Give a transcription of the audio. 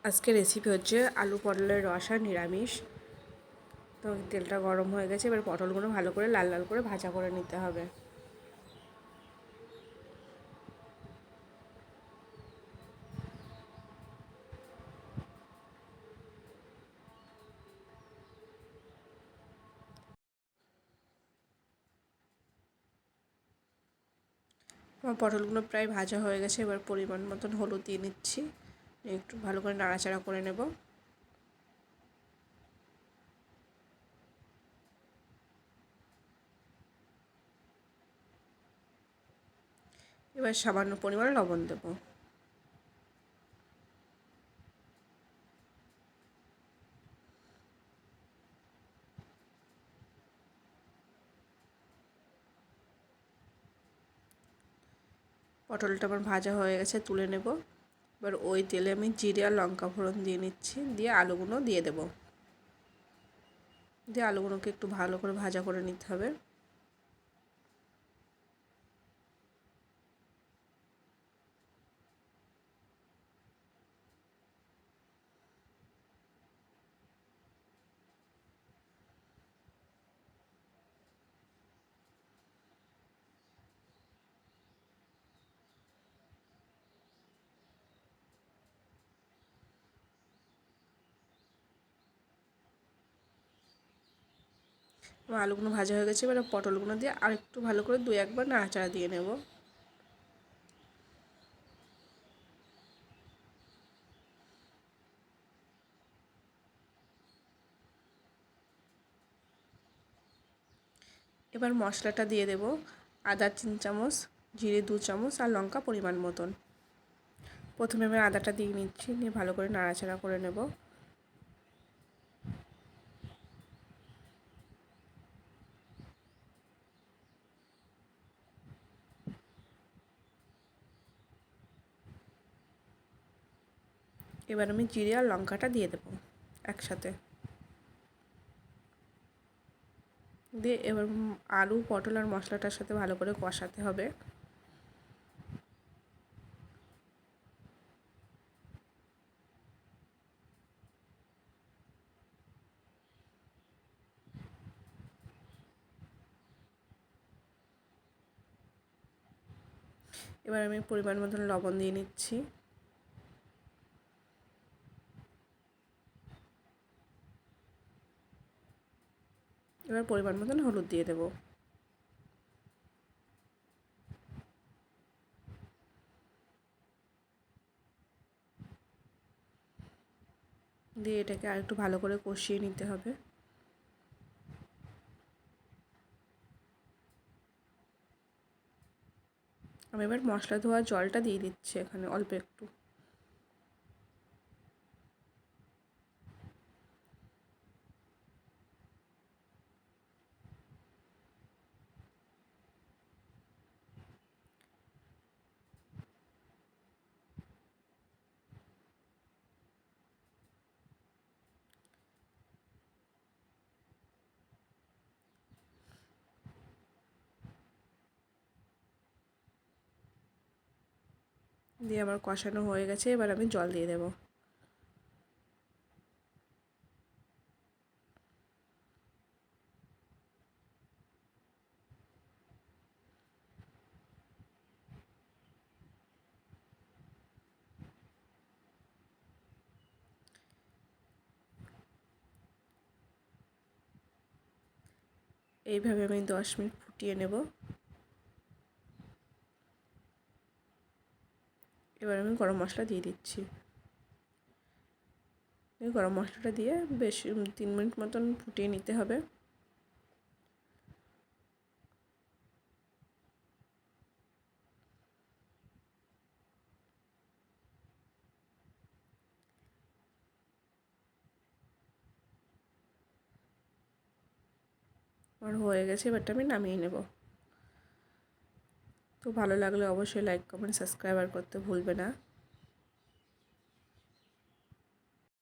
আজকে রেসিপি হচ্ছে আলু পটলের রসা নিরামিষ। তো তেলটা গরম হয়ে গেছে, এবার পটলগুলো ভালো করে লাল লাল করে ভাজা করে নিতে হবে। আমার পটলগুলো প্রায় ভাজা হয়ে গেছে, এবার পরিমাণ মতন হলুদ দিয়ে নিচ্ছি, একটু ভালো করে নাড়াচাড়া করে নেব। এবার সামান্য পরিমাণ লবণ দেব। পটলটা আমার ভাজা হয়ে গেছে, তুলে নেব। এবার ওই তেলে আমি জিরে আর লঙ্কা ফোড়ন দিয়ে নিচ্ছি, দিয়ে আলুগুলো দিয়ে দেব। দিয়ে আলুগুলোকে একটু ভালো করে ভাজা করে নিতে হবে। আমার আলুগুলো ভাজা হয়ে গেছে, এবার পটলগুলো দিয়ে আর একটু ভালো করে দু একবার নাড়াচাড়া দিয়ে নেব। এবার মশলাটা দিয়ে দেব। আদা 3 চামচ, জিরে 2 চামচ আর লঙ্কা পরিমাণ মতন। প্রথমে আমি আদাটা দিয়ে নিচ্ছি, নিয়ে ভালো করে নাড়াচাড়া করে নেব। এবার আমি জিরে আর লঙ্কাটা দিয়ে দেব একসাথে। দিয়ে এবার আলু পটল আর মশলাটার সাথে ভালো করে কষাতে হবে। এবার আমি পরিমাণ মতন লবণ দিয়ে নিচ্ছি। এবার পরিমাণ মতন হলুদ দিয়ে দেব। দিয়ে এটাকে আর একটু ভালো করে কষিয়ে নিতে হবে। আমি এবার মশলা ধোয়া জলটা দিয়ে দিচ্ছি এখানে অল্প একটু। দিয়ে আমার কষানো হয়ে গেছে, এবার আমি জল দিয়ে দেব। এইভাবে আমি 10 মিনিট ফুটিয়ে নেব। এবার আমি গরম মশলা দিয়ে দিচ্ছি। গরম মশলাটা দিয়ে বেশ 3 মিনিট মতন ফুটিয়ে নিতে হবে। আমার হয়ে গেছে, এবারটা আমি নামিয়ে নেব। তো ভালো লাগলে অবশ্যই লাইক কমেন্ট সাবস্ক্রাইব করতে ভুলবে না।